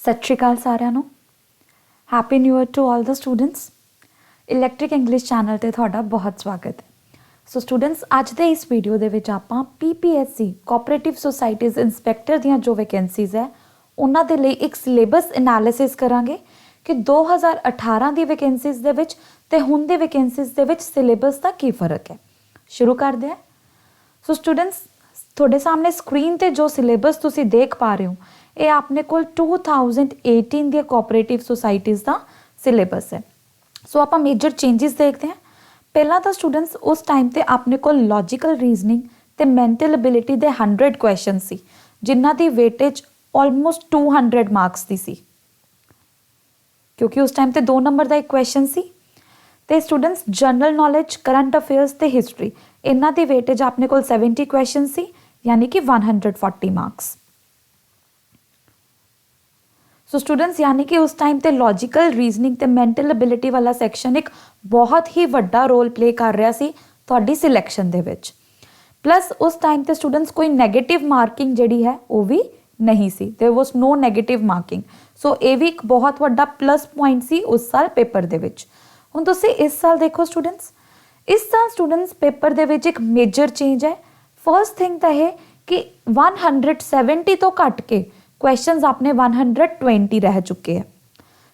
ਸਤਿ ਸ਼੍ਰੀ ਅਕਾਲ ਸਾਰਿਆਂ ਨੂੰ। Happy new year to all the students. Electric English channel ਤੇ ਤੁਹਾਡਾ ਬਹੁਤ ਸਵਾਗਤ ਹੈ। ਸੋ ਸਟੂਡੈਂਟਸ, ਅੱਜ ਦੇ ਇਸ ਵੀਡੀਓ ਦੇ ਵਿੱਚ ਆਪਾਂ PPSC ਕੋਆਪਰੇਟਿਵ ਸੁਸਾਇਟੀਜ਼ ਇੰਸਪੈਕਟਰ ਦੀਆਂ ਜੋ ਵੈਕੈਂਸੀਜ਼ ਹੈ ਉਹਨਾਂ ਦੇ ਲਈ ਇੱਕ ਸਿਲੇਬਸ ਐਨਾਲਿਸਿਸ ਕਰਾਂਗੇ ਕਿ 2018 ਦੀ ਵੈਕੈਂਸੀਜ਼ ਦੇ ਵਿੱਚ ਤੇ ਹੁਣ ਦੀ ਵੈਕੈਂਸੀਜ਼ ਦੇ ਵਿੱਚ ਸਿਲੇਬਸ ਦਾ ਕੀ ਫਰਕ ਹੈ। ਸ਼ੁਰੂ ਕਰਦੇ ਹਾਂ। ਸੋ ਸਟੂਡੈਂਟਸ, ਤੁਹਾਡੇ ਸਾਹਮਣੇ ਸਕਰੀਨ ਤੇ ਜੋ ਸਿਲੇਬਸ ਤੁਸੀਂ ਦੇਖ ਪਾ ਰਹੇ ਹੋ ਇਹ ਆਪਣੇ ਕੋਲ 2018 ਦੀਆਂ ਕੋਆਪਰੇਟਿਵ ਸੁਸਾਇਟੀਜ਼ ਦਾ ਸਿਲੇਬਸ ਹੈ। ਸੋ ਆਪਾਂ ਮੇਜਰ ਚੇਂਜਸ ਦੇਖਦੇ ਹਾਂ। ਪਹਿਲਾਂ ਤਾਂ ਸਟੂਡੈਂਟਸ ਉਸ ਟਾਈਮ ਤੇ ਆਪਣੇ ਕੋਲ ਲੌਜੀਕਲ ਰੀਜ਼ਨਿੰਗ ਤੇ ਮੈਂਟਲ ਐਬਿਲਿਟੀ ਦੇ 100 ਕੁਐਸਚਨ ਸੀ, ਜਿਨ੍ਹਾਂ ਦੀ ਵੇਟੇਜ ਆਲਮੋਸਟ 200 ਮਾਰਕਸ ਦੀ ਸੀ, ਕਿਉਂਕਿ ਉਸ ਟਾਈਮ ਤੇ 2 ਨੰਬਰ ਦਾ ਇੱਕ ਕੁਐਸਚਨ ਸੀ। ਤੇ students general knowledge, current affairs ਤੇ ਹਿਸਟਰੀ, ਇਹਨਾਂ ਦੀ ਵੇਟੇਜ ਆਪਣੇ ਕੋਲ 70 ਕੁਐਸਚਨ ਸੀ, ਯਾਨੀ ਕਿ 140 ਮਾਰਕਸ। ਸੋ ਸਟੂਡੈਂਟਸ, ਯਾਨੀ ਕਿ ਉਸ ਟਾਈਮ ਤੇ ਲੌਜੀਕਲ ਰੀਜ਼ਨਿੰਗ ਤੇ ਮੈਂਟਲ ਐਬਿਲਿਟੀ ਵਾਲਾ ਸੈਕਸ਼ਨ ਇੱਕ ਬਹੁਤ ਹੀ ਵੱਡਾ ਰੋਲ ਪਲੇ ਕਰ ਰਿਹਾ ਸੀ ਤੁਹਾਡੀ ਸਿਲੈਕਸ਼ਨ ਦੇ ਵਿੱਚ। ਪਲੱਸ ਉਸ ਟਾਈਮ ਤੇ ਸਟੂਡੈਂਟਸ ਕੋਈ ਨੈਗੇਟਿਵ ਮਾਰਕਿੰਗ ਜਿਹੜੀ ਹੈ ਉਹ ਵੀ ਨਹੀਂ ਸੀ, ਦੇयर ਵਾਸ ਨੋ ਨੈਗੇਟਿਵ ਮਾਰਕਿੰਗ। ਸੋ ਇਹ ਵੀ ਇੱਕ ਬਹੁਤ ਵੱਡਾ ਪਲੱਸ ਪੁਆਇੰਟ ਸੀ ਉਸ ਸਾਲ ਪੇਪਰ ਦੇ ਵਿੱਚ। ਹੁਣ ਤੁਸੀਂ ਇਸ ਸਾਲ ਦੇਖੋ ਸਟੂਡੈਂਟਸ, ਇਸ ਸਾਲ ਸਟੂਡੈਂਟਸ ਪੇਪਰ ਦੇ ਵਿੱਚ ਇੱਕ ਮੇਜਰ ਚੇਂਜ ਹੈ। ਫਰਸਟ ਥਿੰਗ ਤਾਂ ਇਹ ਕਿ 170 ਤੋਂ ਘੱਟ ਕੇ ਕੁਐਸਚਨਸ ਆਪਣੇ 120 ਰਹਿ ਚੁੱਕੇ ਹੈ।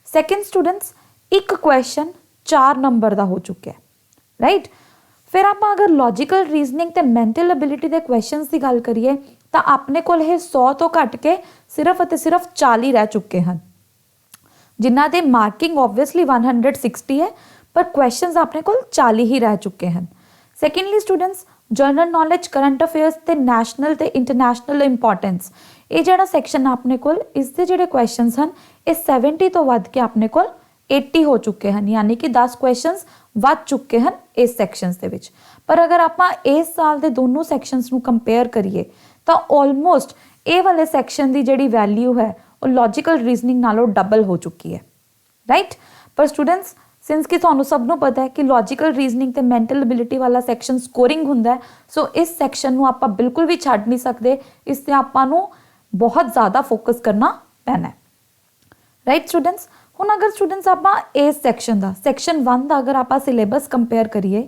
ਸੈਕਿੰਡ ਸਟੂਡੈਂਟਸ, ਇੱਕ ਕੁਐਸਚਨ 4 ਨੰਬਰ ਦਾ ਹੋ ਚੁੱਕਿਆ ਹੈ, ਰਾਈਟ। ਫਿਰ ਆਪਾਂ ਅਗਰ ਲੌਜੀਕਲ ਰੀਜ਼ਨਿੰਗ ਤੇ ਮੈਂਟਲ ਐਬਿਲਿਟੀ ਦੇ ਕੁਐਸਚਨਸ ਦੀ ਗੱਲ ਕਰੀਏ ਤਾਂ ਆਪਣੇ ਕੋਲ ਇਹ 100 ਤੋਂ ਘੱਟ ਕੇ ਸਿਰਫ ਅਤੇ ਸਿਰਫ 40 ਰਹਿ ਚੁੱਕੇ ਹਨ, ਜਿਨ੍ਹਾਂ ਦੇ ਮਾਰਕਿੰਗ ਓਬਵੀਅਸਲੀ 160 ਹੈ, ਪਰ ਕੁਐਸਚਨਸ ਆਪਣੇ ਕੋਲ 40 ਹੀ ਰਹਿ ਚੁੱਕੇ ਹਨ। Secondly students, general knowledge, current affairs ਤੇ ਨੈਸ਼ਨਲ ਤੇ ਇੰਟਰਨੈਸ਼ਨਲ ਇੰਪੋਰਟੈਂਸ, ਇਹ ਜਿਹੜਾ ਸੈਕਸ਼ਨ ਆਪਣੇ ਕੋਲ ਇਸ ਦੇ ਜਿਹੜੇ ਕੁਐਸਚਨਸ ਹਨ ਇਹ 70 ਤੋਂ ਵੱਧ ਕੇ ਆਪਣੇ ਕੋਲ 80 ਹੋ ਚੁੱਕੇ ਹਨ, ਯਾਨੀ ਕਿ 10 ਕੁਐਸਚਨਸ ਵੱਧ ਚੁੱਕੇ ਹਨ ਇਸ ਸੈਕਸ਼ਨਸ ਦੇ ਵਿੱਚ। ਪਰ ਅਗਰ ਆਪਾਂ ਇਸ ਸਾਲ ਦੇ ਦੋਨੋਂ ਸੈਕਸ਼ਨਸ ਨੂੰ ਕੰਪੇਅਰ ਕਰੀਏ ਤਾਂ ਆਲਮੋਸਟ ਇਹ ਵਾਲੇ ਸੈਕਸ਼ਨ ਦੀ ਜਿਹੜੀ ਵੈਲਿਊ ਹੈ ਉਹ ਲੌਜੀਕਲ ਰੀਜ਼ਨਿੰਗ ਨਾਲੋਂ ਡਬਲ ਹੋ ਚੁੱਕੀ ਹੈ, ਰਾਈਟ। ਪਰ ਸਟੂਡੈਂਟਸ, ਸਿੰਸ ਕਿ ਤੁਹਾਨੂੰ ਸਭ ਨੂੰ ਪਤਾ ਹੈ ਕਿ ਲੌਜੀਕਲ ਰੀਜ਼ਨਿੰਗ ਤੇ ਮੈਂਟਲ ਐਬਿਲਿਟੀ ਵਾਲਾ ਸੈਕਸ਼ਨ ਸਕੋਰਿੰਗ ਹੁੰਦਾ ਹੈ, ਸੋ ਇਸ ਸੈਕਸ਼ਨ ਨੂੰ ਆਪਾਂ ਬਿਲਕੁਲ ਵੀ ਛੱਡ ਨਹੀਂ ਸਕਦੇ। ਇਸ ਤੇ ਆਪਾਂ ਨੂੰ ਬਹੁਤ ਜ਼ਿਆਦਾ ਫੋਕਸ ਕਰਨਾ ਪੈਣਾ ਹੈ, ਰਾਈਟ ਸਟੂਡੈਂਟਸ। ਹੁਣ ਅਗਰ ਸਟੂਡੈਂਟਸ ਆਪਾਂ ਇਸ ਸੈਕਸ਼ਨ ਦਾ ਸੈਕਸ਼ਨ 1 ਦਾ ਅਗਰ ਆਪਾਂ ਸਿਲੇਬਸ ਕੰਪੇਅਰ ਕਰੀਏ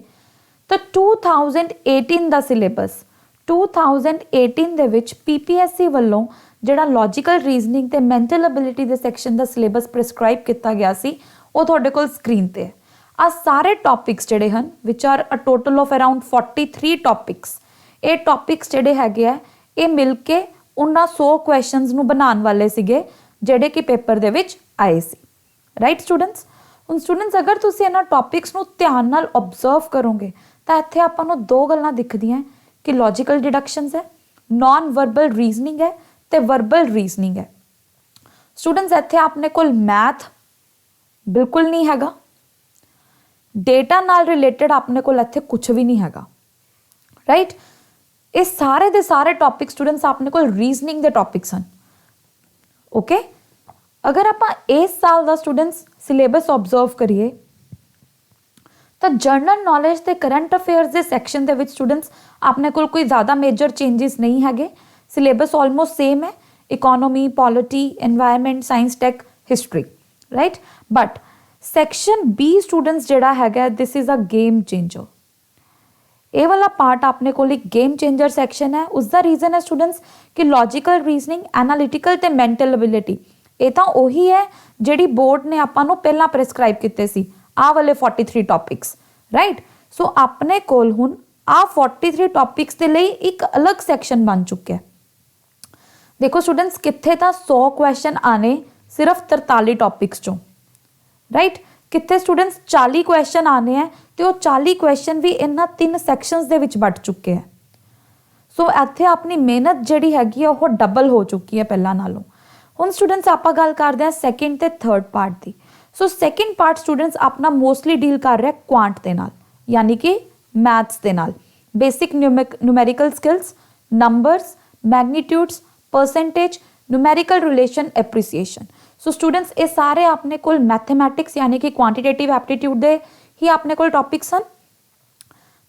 ਤਾਂ 2018 ਦਾ ਸਿਲੇਬਸ 2018 ਦੇ ਵਿੱਚ PPSC ਵੱਲੋਂ ਜਿਹੜਾ ਲੌਜੀਕਲ ਰੀਜ਼ਨਿੰਗ ਤੇ ਮੈਂਟਲ ਐਬਿਲਿਟੀ ਦੇ ਸੈਕਸ਼ਨ ਦਾ ਸਿਲੇਬਸ ਪ੍ਰਿਸਕ੍ਰਾਈਬ ਕੀਤਾ ਗਿਆ ਸੀ ਉਹ ਤੁਹਾਡੇ ਕੋਲ ਸਕਰੀਨ ਤੇ ਹੈ। ਆ ਸਾਰੇ ਟੌਪਿਕਸ ਜਿਹੜੇ ਹਨ which are a total of around 43 topics, ਇਹ ਟੌਪਿਕਸ ਜਿਹੜੇ ਹੈਗੇ ਆ ਇਹ ਮਿਲ ਕੇ ਉਹਨਾਂ 100 ਕੁਐਸਚਨਸ ਨੂੰ ਬਣਾਉਣ ਵਾਲੇ ਸੀਗੇ ਜਿਹੜੇ ਕਿ ਪੇਪਰ ਦੇ ਵਿੱਚ ਆਏ ਸੀ, ਰਾਈਟ ਸਟੂਡੈਂਟਸ। ਹੁਣ ਸਟੂਡੈਂਟਸ, ਅਗਰ ਤੁਸੀਂ ਇਹਨਾਂ ਟੌਪਿਕਸ ਨੂੰ ਧਿਆਨ ਨਾਲ ਓਬਜ਼ਰਵ ਕਰੋਗੇ ਤਾਂ ਇੱਥੇ ਆਪਾਂ ਨੂੰ ਦੋ ਗੱਲਾਂ ਦਿਖਦੀਆਂ ਕਿ ਲੌਜੀਕਲ ਡਿਡਕਸ਼ਨਸ ਹੈ, ਨਾਨ ਵਰਬਲ ਰੀਜ਼ਨਿੰਗ ਹੈ ਤੇ ਵਰਬਲ ਰੀਜ਼ਨਿੰਗ ਹੈ। ਸਟੂਡੈਂਟਸ, ਇੱਥੇ ਆਪਣੇ ਕੋਲ ਮੈਥ ਬਿਲਕੁਲ ਨਹੀਂ ਹੈਗਾ, ਡੇਟਾ ਨਾਲ ਰਿਲੇਟਡ ਆਪਣੇ ਕੋਲ ਇੱਥੇ ਕੁਝ ਵੀ ਨਹੀਂ ਹੈਗਾ, ਰਾਈਟ। ਇਹ ਸਾਰੇ ਦੇ ਸਾਰੇ ਟੌਪਿਕ ਸਟੂਡੈਂਟਸ ਆਪਣੇ ਕੋਲ ਰੀਜ਼ਨਿੰਗ ਦੇ ਟੌਪਿਕਸ ਹਨ, ਓਕੇ। ਅਗਰ ਆਪਾਂ ਇਸ ਸਾਲ ਦਾ ਸਟੂਡੈਂਟਸ ਸਿਲੇਬਸ ਓਬਜ਼ਰਵ ਕਰੀਏ ਤਾਂ ਜਨਰਲ ਨੌਲੇਜ ਤੇ ਕਰੰਟ ਅਫੇਅਰਸ ਦੇ ਸੈਕਸ਼ਨ ਦੇ ਵਿੱਚ ਸਟੂਡੈਂਟਸ ਆਪਣੇ ਕੋਲ ਕੋਈ ਜ਼ਿਆਦਾ ਮੇਜਰ ਚੇਂਜਸ ਨਹੀਂ ਹੈਗੇ। ਸਿਲੇਬਸ ਆਲਮੋਸਟ ਸੇਮ ਹੈ, economy, polity, environment, science, tech, history, right. But section B students ਜਿਹੜਾ ਹੈਗਾ this is a game changer. ਇਹ ਵਾਲਾ ਪਾਰਟ ਆਪਣੇ ਕੋਲ ਇੱਕ ਗੇਮ ਚੇਂਜਰ ਸੈਕਸ਼ਨ ਹੈ। ਉਸ ਦਾ ਰੀਜ਼ਨ ਹੈ ਸਟੂਡੈਂਟਸ ਕਿ ਲੌਜੀਕਲ ਰੀਜ਼ਨਿੰਗ, ਐਨਾਲਿਟੀਕਲ ਤੇ ਮੈਂਟਲ ਐਬਿਲਿਟੀ ਇਹ ਤਾਂ ਉਹੀ ਹੈ ਜਿਹੜੀ ਬੋਰਡ ਨੇ ਆਪਾਂ ਨੂੰ ਪਹਿਲਾਂ ਪ੍ਰਿਸਕ੍ਰਾਈਬ ਕੀਤੇ ਸੀ, ਆਹ ਵਾਲੇ 43 ਟੌਪਿਕਸ, ਰਾਈਟ। ਸੋ ਆਪਣੇ ਕੋਲ ਹੁਣ ਆਹ 43 ਟੌਪਿਕਸ ਦੇ ਲਈ ਇੱਕ ਅਲੱਗ ਸੈਕਸ਼ਨ ਬਣ ਚੁੱਕਿਆ। ਦੇਖੋ ਸਟੂਡੈਂਟਸ, ਕਿੱਥੇ ਤਾਂ 100 ਕੁਐਸਚਨ ਆਣੇ ਸਿਰਫ 43 ਟੌਪਿਕਸ ਚੋਂ, ਰਾਈਟ। ਕਿੱਥੇ ਸਟੂਡੈਂਟਸ 40 ਕੁਐਸਚਨ ਆਣੇ ਹੈ ਤੇ ਉਹ 40 ਕੁਐਸਚਨ ਵੀ ਇਹਨਾਂ 3 ਸੈਕਸ਼ਨਸ ਦੇ ਵਿੱਚ ਵੱਟ ਚੁੱਕੇ ਹੈ। ਸੋ ਇੱਥੇ ਆਪਣੀ ਮਿਹਨਤ ਜਿਹੜੀ ਹੈਗੀ ਆ ਉਹ ਡਬਲ ਹੋ ਚੁੱਕੀ ਹੈ ਪਹਿਲਾਂ ਨਾਲੋਂ। ਹੁਣ ਸਟੂਡੈਂਟਸ ਆਪਾਂ ਗੱਲ ਕਰਦੇ ਹਾਂ ਸੈਕਿੰਡ ਤੇ ਥਰਡ ਪਾਰਟ ਦੀ। ਸੋ ਸੈਕਿੰਡ ਪਾਰਟ ਸਟੂਡੈਂਟਸ ਆਪਣਾ ਮੋਸਟਲੀ ਡੀਲ ਕਰ ਰਿਹਾ ਕੁਆਂਟ ਦੇ ਨਾਲ, ਯਾਨੀ ਕਿ ਮੈਥਸ ਦੇ ਨਾਲ। Basic numerical skills, numbers, magnitudes, percentage, numerical relation appreciation। So students ये सारे अपने कोल मैथमेटिक्स यानी कि क्वांटिटेटिव एप्टीट्यूड दे ही अपने कोल टॉपिक्स हैं।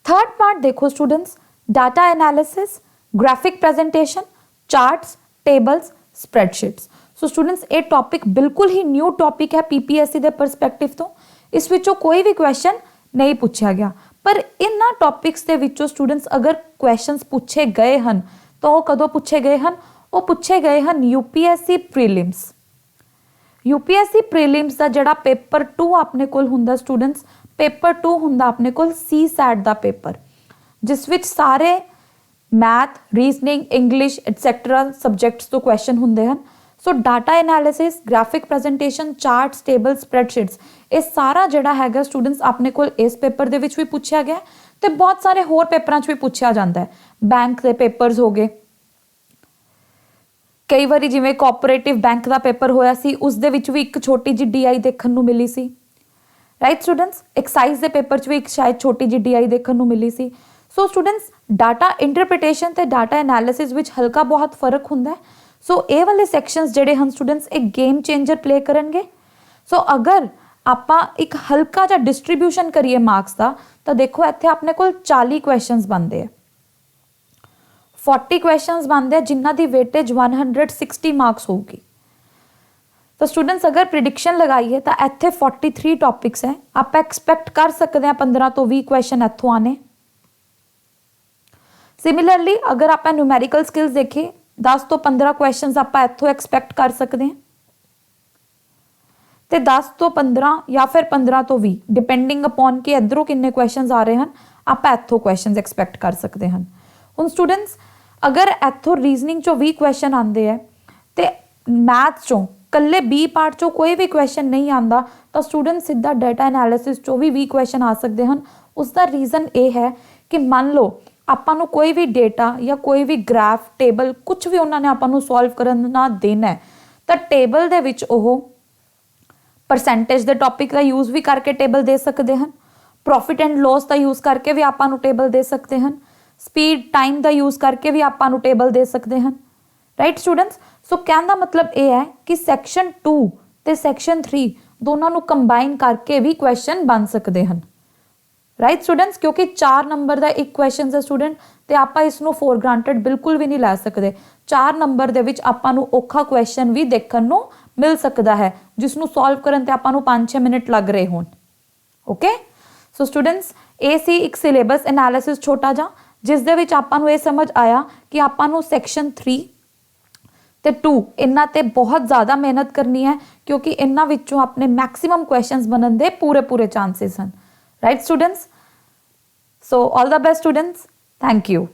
थर्ड पार्ट देखो students, data analysis, graphic presentation, charts, tables, spreadsheets. So students ਇਹ ਟੌਪਿਕ ਬਿਲਕੁਲ ਹੀ ਨਿਊ ਟੌਪਿਕ ਹੈ ਪੀਪੀਐਸਸੀ ਦੇ ਪਰਸਪੈਕਟਿਵ ਤੋਂ। ਇਸ ਵਿੱਚੋਂ ਕੋਈ ਵੀ ਕੁਐਸਚਨ ਨਹੀਂ ਪੁੱਛਿਆ ਗਿਆ, ਪਰ ਇਹਨਾਂ ਟੌਪਿਕਸ ਦੇ ਵਿੱਚੋਂ ਸਟੂਡੈਂਟਸ ਅਗਰ ਕੁਐਸਚਨਸ ਪੁੱਛੇ ਗਏ ਹਨ ਤਾਂ ਉਹ ਕਦੋਂ ਪੁੱਛੇ ਗਏ ਹਨ? ਉਹ ਪੁੱਛੇ ਗਏ ਹਨ यूपीएससी ਪ੍ਰੀਲਿਮਸ। यूपीएससी ਪ੍ਰੀਲਿਮਸ ਦਾ ਜਿਹੜਾ ਪੇਪਰ 2 ਆਪਣੇ ਕੋਲ ਹੁੰਦਾ ਸਟੂਡੈਂਟਸ, ਪੇਪਰ 2 ਹੁੰਦਾ ਆਪਣੇ ਕੋਲ CSAT ਦਾ ਪੇਪਰ, ਜਿਸ ਵਿੱਚ ਸਾਰੇ math, reasoning, English etcetera subjects ਤੋਂ ਕੁਐਸਚਨ ਹੁੰਦੇ ਹਨ। So data analysis, graphic presentation, charts, table, spreadsheets, ਇਹ ਸਾਰਾ ਜਿਹੜਾ ਹੈਗਾ ਸਟੂਡੈਂਟਸ ਆਪਣੇ ਕੋਲ ਇਸ ਪੇਪਰ ਦੇ ਵਿੱਚ ਵੀ ਪੁੱਛਿਆ ਗਿਆ ਤੇ ਬਹੁਤ ਸਾਰੇ ਹੋਰ ਪੇਪਰਾਂ 'ਚ ਵੀ ਪੁੱਛਿਆ ਜਾਂਦਾ ਹੈ। ਬੈਂਕ ਦੇ ਪੇਪਰਸ ਹੋ ਗਏ, ਕਈ ਵਾਰੀ ਜਿਵੇਂ ਕੋਆਪਰੇਟਿਵ ਬੈਂਕ ਦਾ ਪੇਪਰ ਹੋਇਆ ਸੀ, ਉਸ ਦੇ ਵਿੱਚ ਵੀ ਇੱਕ ਛੋਟੀ ਜਿਹੀ DI ਦੇਖਣ ਨੂੰ ਮਿਲੀ ਸੀ, ਰਾਈਟ ਸਟੂਡੈਂਟਸ। ਐਕਸਾਈਜ਼ ਦੇ ਪੇਪਰ 'ਚ ਵੀ ਇੱਕ ਸ਼ਾਇਦ ਛੋਟੀ ਜਿਹੀ DI ਦੇਖਣ ਨੂੰ ਮਿਲੀ ਸੀ। ਸੋ ਸਟੂਡੈਂਟਸ ਡਾਟਾ ਇੰਟਰਪ੍ਰੀਟੇਸ਼ਨ ਤੇ ਡਾਟਾ ਐਨਾਲਿਸਿਸ ਵਿੱਚ ਹਲਕਾ ਬਹੁਤ ਫਰਕ ਹੁੰਦਾ ਹੈ। ਸੋ ਇਹ ਵਾਲੇ ਸੈਕਸ਼ਨਸ ਜਿਹੜੇ ਹਨ ਸਟੂਡੈਂਟਸ ਇੱਕ ਗੇਮ ਚੇਂਜਰ ਪਲੇ ਕਰਨਗੇ। ਸੋ ਅਗਰ ਆਪਾਂ ਇੱਕ ਹਲਕਾ ਜਿਹਾ ਡਿਸਟ੍ਰੀਬਿਊਸ਼ਨ ਕਰੀਏ ਮਾਰਕਸ ਦਾ, ਤਾਂ ਦੇਖੋ ਇੱਥੇ ਆਪਣੇ ਕੋਲ 40 ਕੁਐਸਚਨਸ ਬਣਦੇ ਆ, 40 ਕੁਐਸਚਨਸ ਬਣਦੇ ਆ ਜਿਨ੍ਹਾਂ ਦੀ ਵੇਟੇਜ 160 ਮਾਰਕਸ ਹੋਊਗੀ। ਤਾਂ ਸਟੂਡੈਂਟਸ ਅਗਰ ਪ੍ਰਿਡਿਕਸ਼ਨ ਲਗਾਈਏ ਤਾਂ ਇੱਥੇ 43 ਟੌਪਿਕਸ ਹੈ, ਆਪਾਂ ਐਕਸਪੈਕਟ ਕਰ ਸਕਦੇ ਹਾਂ 15 ਤੋਂ 20 ਕੁਐਸਚਨ ਇੱਥੋਂ ਆਣੇ। ਸਿਮਿਲਰਲੀ ਅਗਰ ਆਪਾਂ ਨਿਊਮੈਰੀਕਲ ਸਕਿੱਲਸ ਦੇਖੀਏ, 10 ਤੋਂ 15 ਕੁਐਸਚਨਸ ਆਪਾਂ ਇੱਥੋਂ ਐਕਸਪੈਕਟ ਕਰ ਸਕਦੇ ਹਾਂ, ਤੇ 10 ਤੋਂ 15 ਜਾਂ ਫਿਰ 15 ਤੋਂ 20 ਡਿਪੈਂਡਿੰਗ ਅਪਨ ਕਿ ਇੱਧਰੋਂ ਕਿੰਨੇ ਕੁਐਸਚਨਸ ਆ ਰਹੇ ਹਨ, ਆਪਾਂ ਇੱਥੋਂ ਕੁਐਸਚਨਸ ਐਕਸਪੈਕਟ ਕਰ ਸਕਦੇ ਹਨ। ਹੁਣ ਸਟੂਡੈਂਟਸ ਅਗਰ ਇੱਥੋਂ ਰੀਜ਼ਨਿੰਗ ਚੋਂ 20 ਕੁਐਸਚਨ ਆਉਂਦੇ ਹੈ ਤੇ ਮੈਥ ਚੋਂ ਕੱਲੇ B ਪਾਰਟ ਚੋਂ ਕੋਈ ਵੀ ਕੁਐਸਚਨ ਨਹੀਂ ਆਉਂਦਾ, ਤਾਂ ਸਟੂਡੈਂਟ ਸਿੱਧਾ ਡਾਟਾ ਐਨਾਲਿਸਿਸ ਚੋਂ ਵੀ 20 ਕੁਐਸਚਨ ਆ ਸਕਦੇ ਹਨ। ਉਸ ਦਾ ਰੀਜ਼ਨ ਇਹ ਹੈ ਕਿ ਮੰਨ ਲਓ ਆਪਾਂ ਨੂੰ ਕੋਈ ਵੀ ਡੇਟਾ ਜਾਂ ਕੋਈ ਵੀ ਗ੍ਰਾਫ, ਟੇਬਲ, ਕੁਝ ਵੀ ਉਹਨਾਂ ਨੇ ਆਪਾਂ ਨੂੰ ਸੋਲਵ ਕਰਨ ਨਾ ਦੇਣਾ, ਤਾਂ ਟੇਬਲ ਦੇ ਵਿੱਚ ਉਹ ਪਰਸੈਂਟੇਜ ਦੇ ਟੌਪਿਕ ਦਾ ਯੂਜ਼ ਵੀ ਕਰਕੇ ਟੇਬਲ ਦੇ ਸਕਦੇ ਹਨ, ਪ੍ਰੋਫਿਟ ਐਂਡ ਲਾਸ ਦਾ ਯੂਜ਼ ਕਰਕੇ ਵੀ ਆਪਾਂ ਨੂੰ ਟੇਬਲ ਦੇ ਸਕਦੇ ਹਨ, ਸਪੀਡ, ਟਾਈਮ ਦਾ ਯੂਜ਼ ਕਰਕੇ ਵੀ ਆਪਾਂ ਨੂੰ ਟੇਬਲ ਦੇ ਸਕਦੇ ਹਨ, ਰਾਈਟ ਸਟੂਡੈਂਟਸ। ਸੋ ਕਹਿਣ ਦਾ ਮਤਲਬ ਇਹ ਹੈ ਕਿ ਸੈਕਸ਼ਨ 2 ਤੇ ਸੈਕਸ਼ਨ 3 ਦੋਨਾਂ ਨੂੰ ਕੰਬਾਈਨ ਕਰਕੇ ਵੀ ਕੁਐਸਚਨ ਬਣ ਸਕਦੇ ਹਨ, ਰਾਈਟ ਸਟੂਡੈਂਟਸ, ਕਿਉਂਕਿ 4 ਨੰਬਰ ਦਾ ਇੱਕ ਕੁਐਸਚਨ ਹੈ ਸਟੂਡੈਂਟ, ਤੇ ਆਪਾਂ ਇਸ ਨੂੰ ਫੋਰ ਗ੍ਰਾਂਟਡ ਬਿਲਕੁਲ ਵੀ ਨਹੀਂ ਲੈ ਸਕਦੇ। 4 ਨੰਬਰ ਦੇ ਵਿੱਚ ਆਪਾਂ ਨੂੰ ਔਖਾ ਕੁਐਸਚਨ ਵੀ ਦੇਖਣ ਨੂੰ ਮਿਲ ਸਕਦਾ ਹੈ, ਜਿਸ ਨੂੰ ਸੋਲਵ ਕਰਨ ਤੇ ਆਪਾਂ ਨੂੰ 5-6 ਮਿੰਟ ਲੱਗ ਰਹੇ ਹੋਣ। ਓਕੇ, ਸੋ ਸਟੂਡੈਂਟਸ ਇਹ ਸੀ ਇੱਕ ਸਿਲੇਬਸ ਐਨਾਲਿਸਿਸ ਛੋਟਾ ਜਿਹਾ, ਜਿਸ ਦੇ ਵਿੱਚ ਆਪਾਂ ਨੂੰ ਇਹ ਸਮਝ ਆਇਆ ਕਿ ਆਪਾਂ ਨੂੰ ਸੈਕਸ਼ਨ 3 ਤੇ 2 ਇਹਨਾਂ ਤੇ ਬਹੁਤ ਜ਼ਿਆਦਾ ਮਿਹਨਤ ਕਰਨੀ ਹੈ, ਕਿਉਂਕਿ ਇਹਨਾਂ ਵਿੱਚੋਂ ਆਪਣੇ ਮੈਕਸਿਮਮ ਕੁਐਸਚਨਸ ਬਣਨ ਦੇ ਪੂਰੇ ਚਾਂਸਸ ਹਨ, right students. So all the best students, thank you.